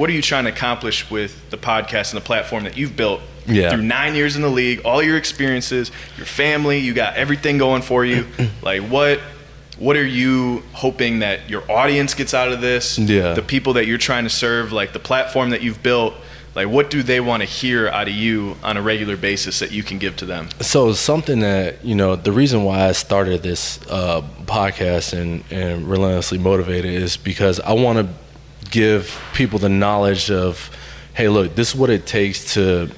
are you trying to accomplish with the podcast and the platform that you've built Yeah. through 9 years in the league, all your experiences, your family, you got everything going for you. Like, what are you hoping that your audience gets out of this? Yeah. The people that you're trying to serve, like the platform that you've built, like what do they want to hear out of you on a regular basis that you can give to them? So something that, the reason why I started this podcast and Relentlessly Motivated is because I want to give people the knowledge of, hey, look, this is what it takes to,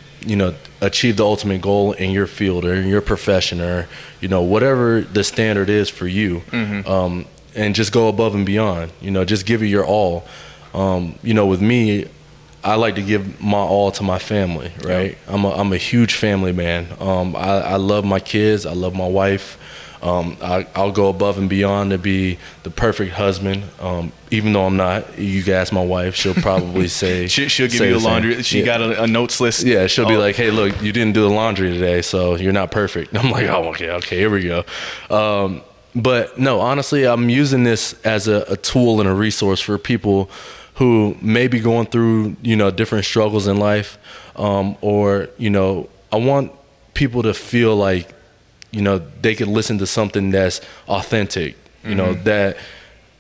achieve the ultimate goal in your field or in your profession or, whatever the standard is for you. Mm-hmm. And just go above and beyond, just give it your all. With me, I like to give my all to my family, right? Yep. I'm a huge family man. I love my kids. I love my wife. I'll go above and beyond to be the perfect husband. Even though I'm not, you can ask my wife. She'll probably say she'll give you the laundry. She got a notes list. Yeah, she'll be like, "Hey, look, you didn't do the laundry today, so you're not perfect." I'm like, "Oh, okay, here we go." But no, honestly, I'm using this as a tool and a resource for people who may be going through, different struggles in life, or I want people to feel like, they could listen to something that's authentic, that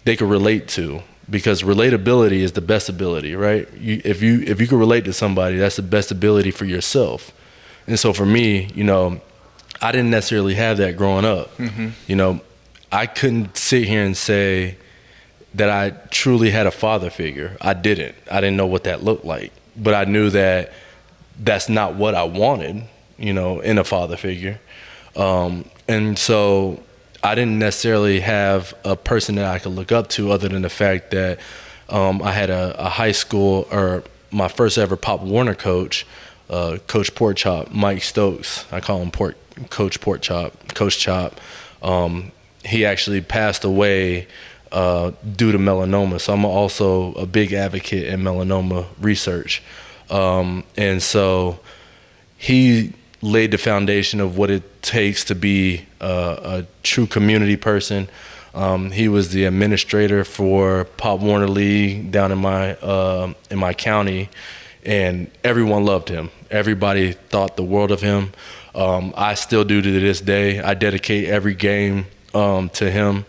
they could relate to, because relatability is the best ability, right? If you can relate to somebody, that's the best ability for yourself. And so for me, I didn't necessarily have that growing up. Mm-hmm. I couldn't sit here and say that I truly had a father figure. I didn't know what that looked like, but I knew that that's not what I wanted, in a father figure. And so I didn't necessarily have a person that I could look up to other than the fact that I had a high school, or my first ever Pop Warner coach, Coach Porkchop, Mike Stokes. I call him Coach Porkchop, Coach Chop. He actually passed away due to melanoma. So I'm also a big advocate in melanoma research. And so he laid the foundation of what it takes to be a true community person. He was the administrator for Pop Warner League down in my county, and everyone loved him. Everybody thought the world of him. I still do to this day. I dedicate every game to him.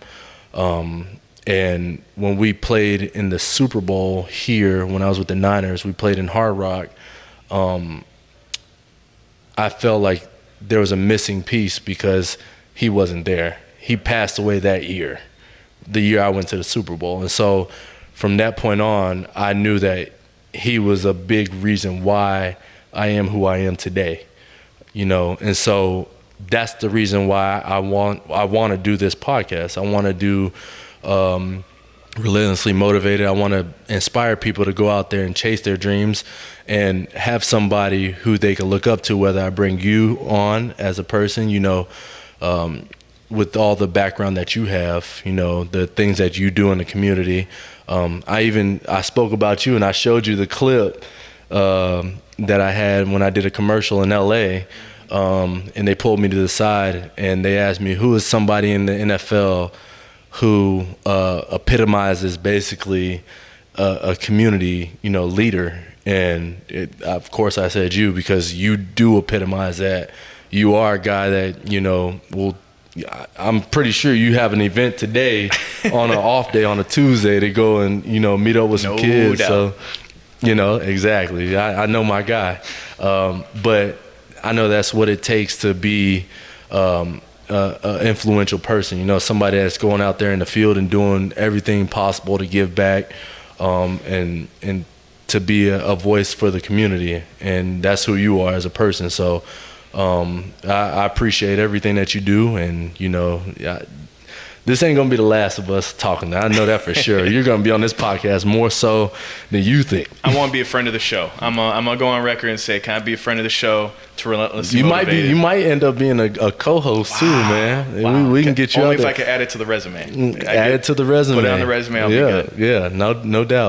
And when we played in the Super Bowl here, when I was with the Niners, we played in Hard Rock. I felt like there was a missing piece because he wasn't there. He passed away that year, the year I went to the Super Bowl. And so from that point on, I knew that he was a big reason why I am who I am today, And so that's the reason why I want to do this podcast. I want to do Relentlessly Motivated. I want to inspire people to go out there and chase their dreams and have somebody who they can look up to, whether I bring you on as a person, with all the background that you have, the things that you do in the community. I spoke about you and I showed you the clip that I had when I did a commercial in LA, and they pulled me to the side and they asked me, who is somebody in the NFL who epitomizes basically a community, leader. And of course I said you, because you do epitomize that. You are a guy that, I'm pretty sure you have an event today on an off day, on a Tuesday, to go and, meet up with some kids. Doubt. So, exactly. I know my guy. But I know that's what it takes to be an influential person, somebody that's going out there in the field and doing everything possible to give back, and to be a voice for the community. And that's who you are as a person. So I appreciate everything that you do. And, this ain't going to be the last of us talking. I know that for sure. You're going to be on this podcast more so than you think. I want to be a friend of the show. I'm gonna go on record and say, can I be a friend of the show to Relentlessly Motivated? You might end up being a co-host too, man. Wow. We can get you only out if there. I can add it to the resume. Add it to the resume. Put it on the resume. I'll be good. Yeah, no doubt.